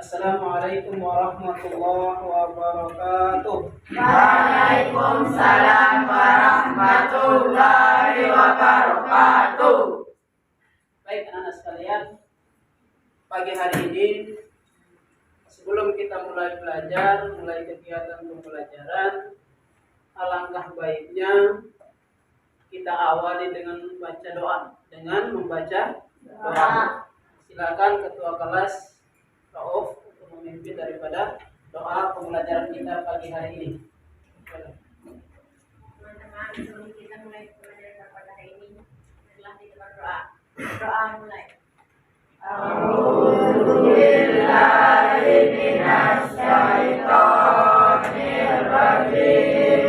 Assalamualaikum warahmatullahi wabarakatuh. Waalaikumsalam warahmatullahi wabarakatuh. Baik anak-anak sekalian, pagi hari ini sebelum kita mulai belajar, mulai kegiatan pembelajaran, alangkah baiknya kita awali dengan membaca doa. Silakan ketua kelas Rauf untuk memimpin daripada doa pembelajaran kita pagi hari ini. Teman-teman, sebelum kita mulai pembelajaran pada hari ini, adalah kita berdoa. Doa mulai. A'udzubillahi minasyaitonirrajim.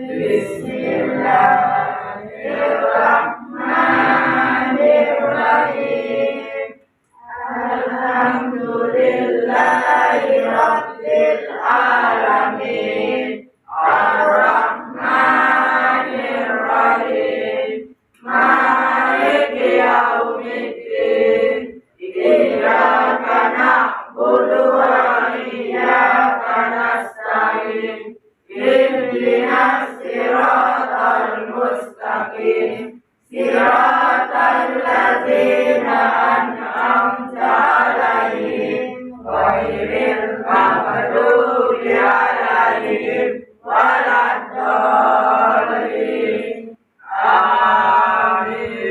Bismillahirrahmanirrahim. Alhamdulillahi rabbil alamin. Ar-Rahmanir Rahim. Maliki yaumiddin. Iyyaka na'budu wa iyyaka nasta'in. Ihdinas siratal mustaqim. Siratal ladzina an'amta 'alaihim ghairil maghdubi 'alaihim waladdallin. Amin.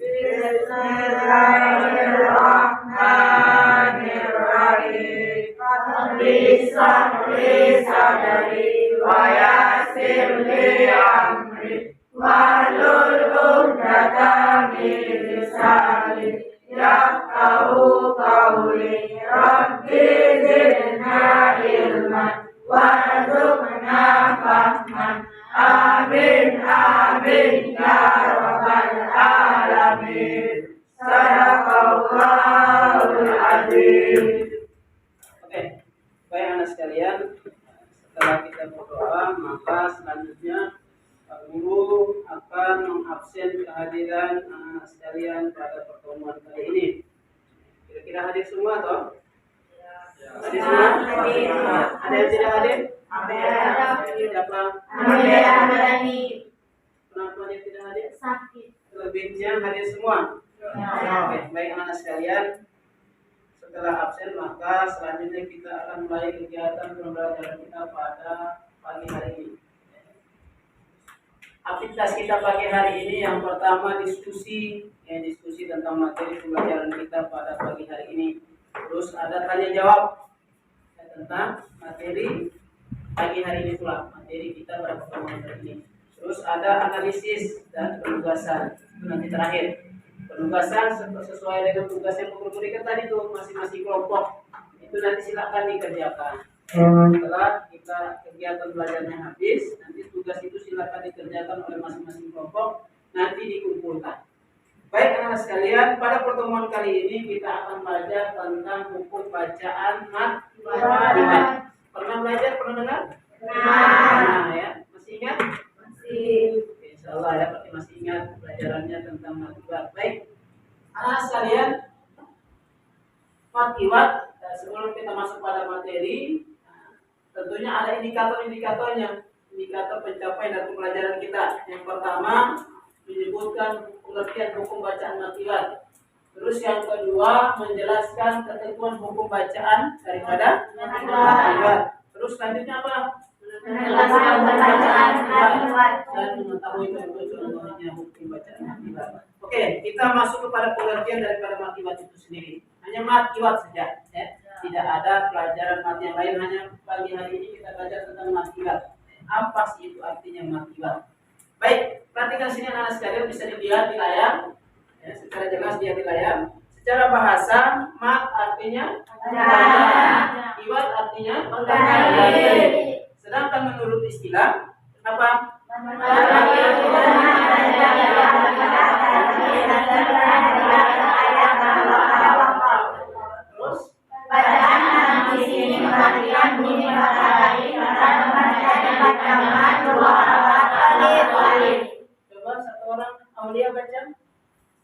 Bismillahirrahmanirrahim. Rabbi shrah sadri wa yassir li amri wahlul 'uqdatam min lisani yafqahu qawli. Rabbi zidna ilman warzuqna fahman. Amin amin ya rabbal alamin. Sadaqallahul azim. Oke, baik anak sekalian, setelah kita berdoa, maka selanjutnya Pak Guru akan mengabsen kehadiran anak sekalian pada pertemuan kali ini. Kira-kira hadir semua toh? Hadir semua? Ada yang tidak hadir? Siapa? Kenapa dia tidak hadir? Sakit. Lebihnya hadir semua. Oke, baik anak sekalian. Setelah absen maka selanjutnya kita akan mulai kegiatan pembelajaran kita pada pagi hari ini. Aktivitas kita pagi hari ini yang pertama diskusi tentang materi pembelajaran kita pada pagi hari ini. Terus ada tanya jawab tentang materi pagi hari ini pula, materi kita pada pertemuan hari ini. Terus ada analisis dan penugasan, itu nanti terakhir. Penugasan sesuai dengan tugas yang diberikan tadi tuh masing-masing kelompok, itu nanti silakan dikerjakan. Setelah kita kegiatan belajarnya habis, nanti tugas itu silakan dikerjakan oleh masing-masing kelompok, nanti dikumpulkan. Baik anak sekalian, pada pertemuan kali ini kita akan belajar tentang hukum bacaan matematika. Pernah belajar? Pernah dengar? Nah ya, masih ingat? Masih. Insyaallah ya, pasti masih ingat pelajarannya tentang matematika. Baik, anak sekalian, matematika sebelum kita masuk pada materi, tentunya ada indikator-indikatornya, indikator pencapaian dari pembelajaran kita. Yang pertama menyebutkan pengertian hukum bacaan matematika. Terus yang kedua menjelaskan ketentuan hukum bacaan daripada matematika. Terus selanjutnya apa? Menjelaskan bacaan dan mengetahui contoh-contohnya hukum bacaan matematika. Oke, kita masuk kepada pengertian daripada matematika itu sendiri. Hanya matematika saja, ya. Tidak ada pelajaran mati yang lain. Hanya pagi hari ini kita belajar tentang matematika. Apa sih itu artinya matematika? Baik, perhatikan sini anak-anak sekalian, bisa dilihat di layar. Ya, secara jelas dia di layar. Secara bahasa, mat artinya iwat artinya sedangkan menurut istilah apa? Terus bacaan di sini perhatikan bunyi kata lain kata bacaan dua alif alif. Coba satu orang Aulia baca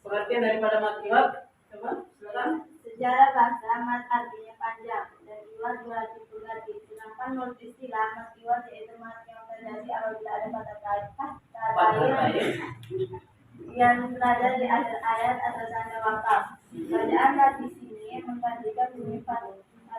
pengertian daripada matematika. Coba silakan. Secara bahasa mat artinya panjang istilah ganti. Sedangkan menurut istilah istilah yaitu mat yang terjadi apabila ada kata lain yang berada di akhir ayat atau tanda wakaf. Bacaan di sini menggantikan bunyi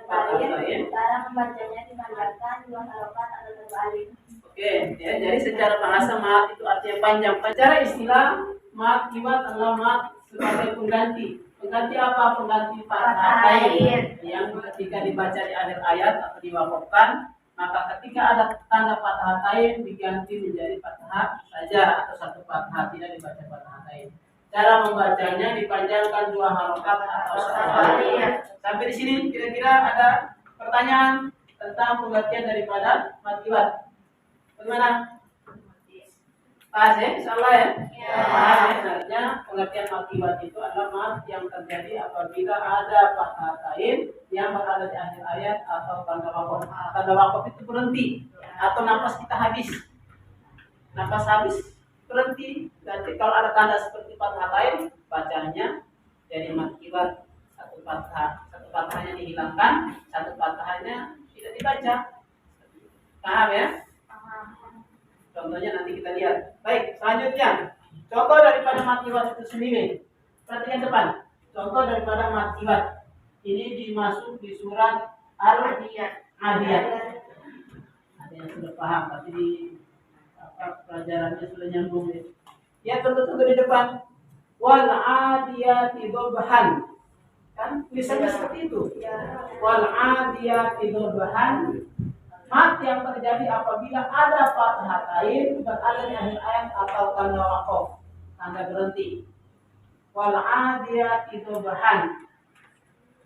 lain cara membacanya dipanjangkan 2 harokat atau 1 alif. Oke, ya, jadi secara bahasa mat itu artinya panjang. Secara istilah mat kiwat adalah mat sebagai pengganti. Pengganti apa? Pengganti fathah lain yang ketika dibaca di akhir ayat atau diwakafkan, maka ketika ada tanda fathah lain diganti menjadi fathah saja atau 1 fathah, tidak dibaca fathah lain. Cara membacanya dipanjangkan 2 harokat atau 1 alif. Sampai di sini kira-kira ada pertanyaan tentang penggantian daripada mat kiwat. Bagaimana? Pas ya, insyaallah ya. Pas ya, sebenarnya pengertian mat kiwat itu adalah mat yang terjadi apabila ada fathah lain yang berada di akhir ayat atau tanda wakaf. Tanda wakaf itu berhenti atau napas kita habis. Napas habis berhenti. Berarti kalau ada tanda seperti fathah lain, bacanya jadi mat kiwat. 1 fathah, 1 fathahnya dihilangkan, 1 fathahnya tidak dibaca. Paham ya? Contohnya nanti kita lihat. Baik, selanjutnya contoh daripada mat kiwat itu sendiri. Perhatikan depan. Contoh daripada mat kiwat ini dimasuk di surat Al-Adiyat. Ada yang sudah paham, tapi di pelajarannya sudah nyambung ya. Ya, contoh-contoh di depan. Wal adiyati dhabhan. Kan tulisannya seperti itu. Wal adiyati dhabhan. Mat yang terjadi apabila ada fathah lain berada di akhir ayat atau tanda wakaf, tanda berhenti. Wal adiyati dhabhan.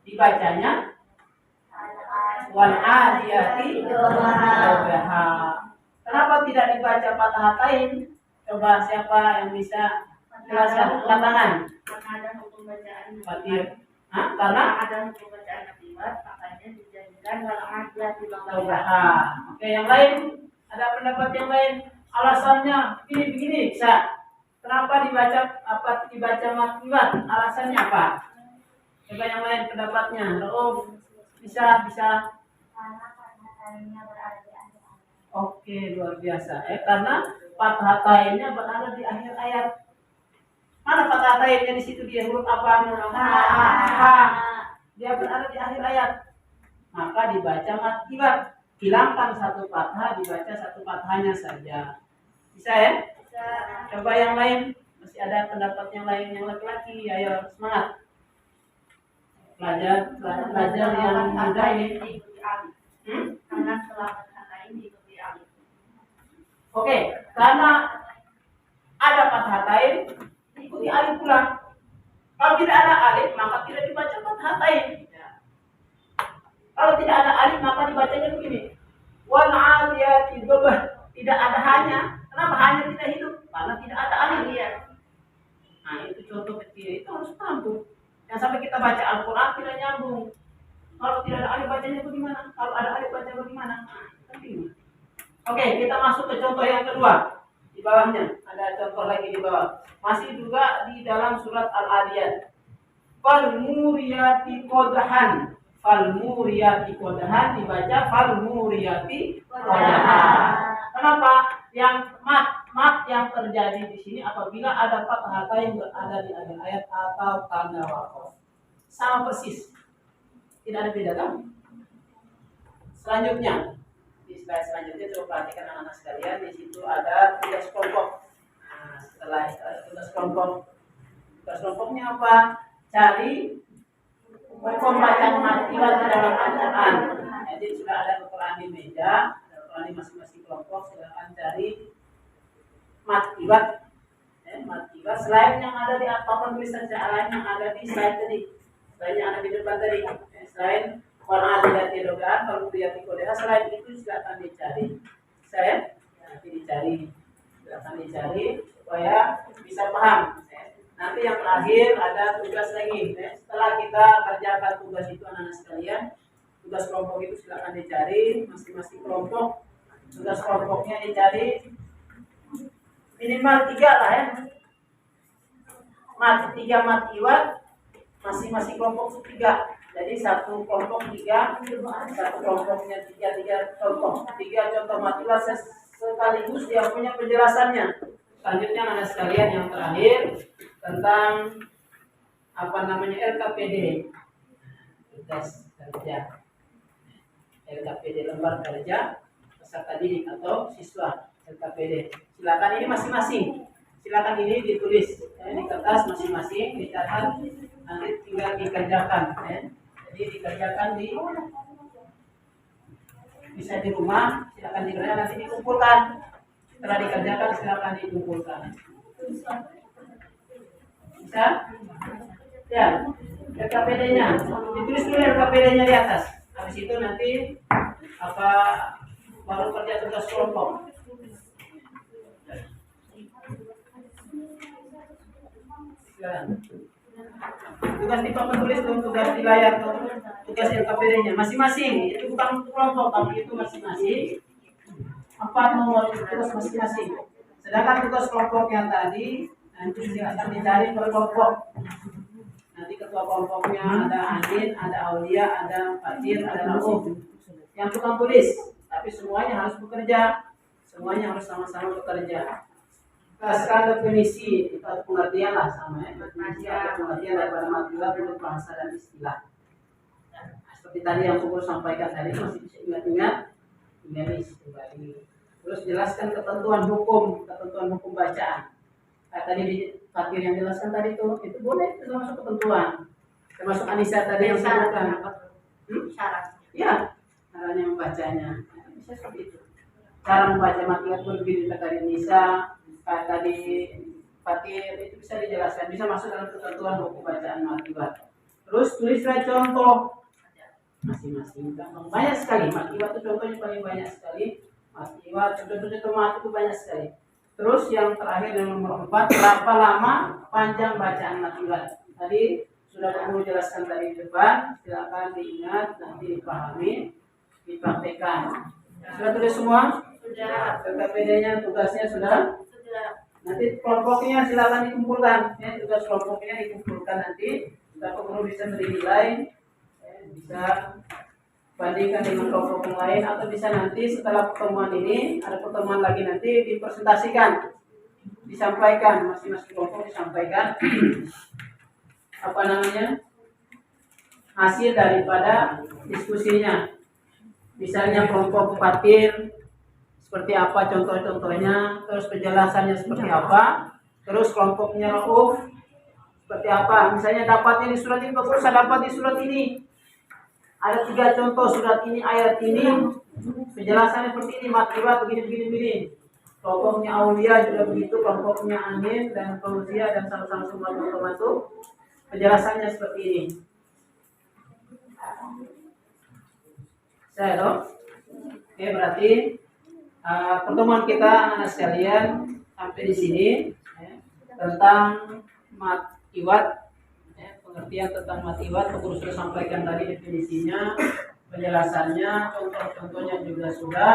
Dibacanya wal adiyati dhabhan. Kenapa tidak dibaca fathah lain? Coba siapa yang bisa jelaskan? Angkat tangan. Karena ada hukum bacaan Fatir. Karena ada hukum bacaan akibat, makanya dijadikan wal adiyati dhabhan. dhabhan. Oke, yang lain ada pendapat yang lain. Alasannya begini bisa. Kenapa dibaca mat kiwat? Alasannya apa? Coba yang lain pendapatnya. Oh, bisa. Karena lainnya berada di akhir ayat. Oke, luar biasa. Karena fathah lainnya berada di akhir ayat. Mana fathah lainnya di situ dia huruf apa? Ha. Dia berada di akhir ayat. Maka dibaca mat kiwat. Hilangkan 1 fathah, dibaca 1 fathahnya saja. Bisa ya? Bisa. Coba yang lain. Masih ada pendapat yang lain yang laki-laki. Ayo semangat. Pelajar yang muda ini. diikuti alif. Karena setelah fathah lain diikuti alif. Oke, karena ada fathah lain, ikuti alif pula. Kalau tidak ada alif, maka tidak dibaca fathah lain. Kalau tidak ada alif, maka dibacanya begini. Wal adiyati dhabhan. Tidak ada hanya. Kenapa hanya tidak hidup? Karena tidak ada alif. Nah, itu contoh kecil. Itu harus paham tuh. Yang sampai kita baca Al-Quran tidak nyambung. Kalau tidak ada alif bacanya bagaimana? Kalau ada alif baca bagaimana? Oke, kita masuk ke contoh yang kedua. Di bawahnya ada contoh lagi di bawah. Masih juga di dalam surat Al-Adiyat. Fal muriyati qadhan. Fal muriyati qadhan dibaca fal muriyati qadhan. Kenapa? Yang mat yang terjadi di sini apabila ada fathah yang berada di akhir ayat atau tanda wakaf. Sama persis. Tidak ada beda kan? Selanjutnya, di slide selanjutnya coba perhatikan anak-anak sekalian. Di situ ada tugas kelompok. Nah, setelah tugas kelompoknya apa? Cari hukum bacaan mat kiwat di dalam Al-Quran. Jadi sudah ada Al-Quran di meja, ada Al-Quran di masing-masing kelompok. Silakan cari mat kiwat. Mat kiwat selain yang ada di papan tulisan lain yang ada di slide tadi. Selain yang ada di depan tadi. Selain warna adiyati dhabhan, al-muriyati qadhan, selain itu silakan dicari. Nanti silakan dicari supaya bisa paham. Nanti yang terakhir ada tugas lagi. Setelah kita kerjakan tugas itu anak-anak sekalian, tugas kelompok itu silakan dicari masing-masing kelompok. Tugas kelompoknya dicari minimal 3 lah ya. Mat kiwat masing-masing kelompok 3. Jadi satu kelompok tiga, satu kelompoknya tiga contoh matilah sekaligus dia punya penjelasannya. Selanjutnya anak sekalian yang terakhir tentang apa namanya LKPD, tugas kerja. LKPD lembar kerja peserta didik atau siswa LKPD. Silakan ini masing-masing. Silakan ini ditulis di kertas masing-masing, dicatat, nanti tinggal dikerjakan. Jadi dikerjakan bisa di rumah, silakan dikerjakan nanti dikumpulkan. Setelah dikerjakan silakan dikumpulkan. Bisa? Ya, LKPD-nya. Ditulis dulu LKPD-nya di atas. Habis itu nanti apa baru kerja tugas kelompok. Tugas di papan tulis tuh, tugas di layar tuh, tugas LKPD-nya masing-masing. Itu bukan kelompok, tapi itu masing-masing. 4 nomor tugas masing-masing. Sedangkan tugas kelompok yang tadi nanti akan dicari per kelompok. Nanti ketua kelompoknya ada Andin, ada Aulia, ada Fatir, ada Rauf. Yang tukang tulis, tapi semuanya harus bekerja. Semuanya harus sama-sama bekerja. Sekarang definisi atau pengertian lah sama ya. Definisi atau pengertian daripada matilah menurut bahasa dan istilah. Seperti tadi yang Kubur sampaikan tadi masih bisa ingat-ingat. Kembali. Terus jelaskan ketentuan hukum bacaan. Tadi di Fatir yang jelaskan tadi itu boleh, itu termasuk ketentuan. Termasuk Anissa tadi yang sebutkan. Syarat. Ya, caranya membacanya. Bisa seperti itu. Cara membaca matilah berbeda dari Anissa. Tadi Fatir itu bisa dijelaskan, bisa masuk dalam ketentuan buku bacaan matibat. Terus tulislah contoh masing-masing. Banyak sekali matibat itu contohnya paling banyak sekali. Matibat contoh-contoh mati itu banyak sekali. Terus yang terakhir yang nomor 4, berapa lama panjang bacaan matibat? Tadi sudah kamu jelaskan tadi di depan, silakan diingat, nanti dipahami, dipraktekkan. Sudah tulis semua? Sudah. LKPD-nya tugasnya sudah? Nanti kelompoknya silakan dikumpulkan. Tugas kelompoknya dikumpulkan nanti. Kita perlu bisa menilai, bisa bandingkan dengan kelompok yang lain, atau bisa nanti setelah pertemuan ini ada pertemuan lagi nanti dipresentasikan, disampaikan masing-masing kelompok disampaikan apa namanya hasil daripada diskusinya. Misalnya kelompok Fatir seperti apa contoh-contohnya, terus penjelasannya seperti apa, terus kelompoknya Rauf seperti apa. Misalnya dapatnya di surat ini, bagus saya dapat di surat ini. Ada 3 contoh surat ini, ayat ini, penjelasannya seperti ini, matibat begini. Kelompoknya Aulia juga begitu, kelompoknya Amin dan Fauzia dan sama-sama semua teman-teman itu penjelasannya seperti ini. Saya dong. Oke, berarti pertemuan kita anak-anak sekalian sampai di sini tentang matiwat, pengertian tentang matiwat. Aku sudah sampaikan tadi definisinya, penjelasannya, contoh-contohnya juga sudah.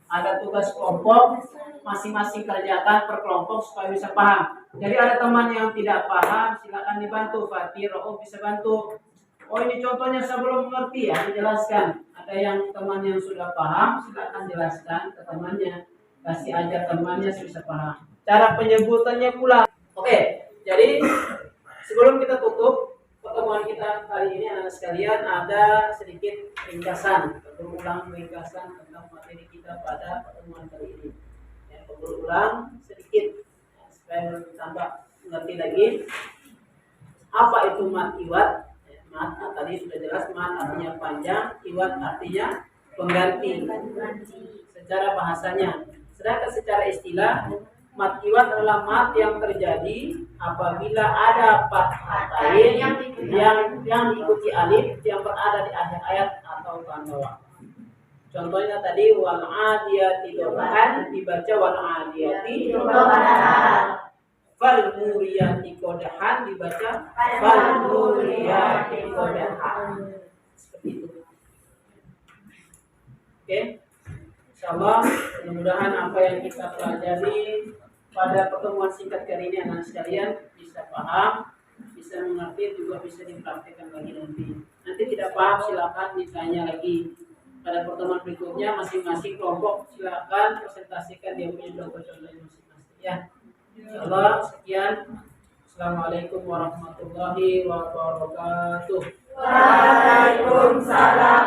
Ada tugas kelompok, masing-masing kerjakan per kelompok supaya bisa paham. Jadi ada teman yang tidak paham, silakan dibantu. Fatir, bisa bantu. Oh ini contohnya saya belum mengerti ya, dijelaskan. Ada yang teman yang sudah paham, silakan jelaskan ke temannya. Kasih ajar temannya bisa paham. Cara penyebutannya pula. Oke, jadi sebelum kita tutup pertemuan kita kali ini anak sekalian, ada sedikit ringkasan, berulang ringkasan tentang materi kita pada pertemuan kali ini. Berulang sedikit supaya tambah mengerti lagi apa itu matiwat. Mat tadi sudah jelas, mat artinya panjang, iwat artinya pengganti secara bahasanya. Sedangkan secara istilah, mat iwat adalah mat yang terjadi apabila ada fathah tain yang diikuti alif yang berada di akhir ayat atau bawah. Contohnya tadi wal adiyati dobahan dibaca wal adiyati dobahan. Fal muriyati qodahan dibaca fal muriyati qodahan. Seperti itu. Oke. Insyaallah mudah-mudahan apa yang kita pelajari pada pertemuan singkat kali ini anak sekalian bisa paham, bisa mengerti, juga bisa dipraktikkan lagi nanti. Nanti tidak paham silakan ditanya lagi. Pada pertemuan berikutnya masing-masing kelompok silakan presentasikan dia punya contoh-contohnya masing-masing ya. Insyaallah sekian. Assalamualaikum warahmatullahi wabarakatuh. Waalaikumsalam